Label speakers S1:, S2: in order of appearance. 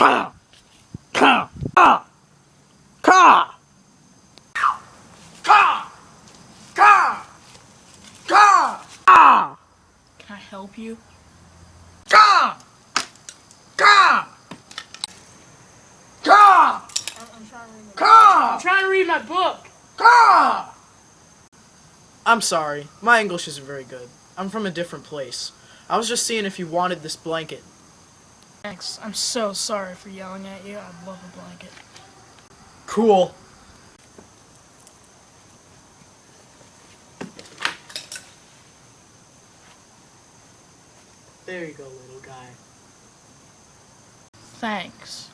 S1: Ka! Ka! Ka! Ka! Ka! Ka! Ka! Ah!
S2: Can I help you?
S1: Ka! Ka! Ka!
S2: I'm trying to read my book.
S1: Ka!
S3: I'm sorry, my English isn't very good. I'm from a different place. I was just seeing if you wanted this blanket.
S2: Thanks. I'm so sorry for yelling at you. I love a blanket.
S3: Cool. There you go, little guy.
S2: Thanks.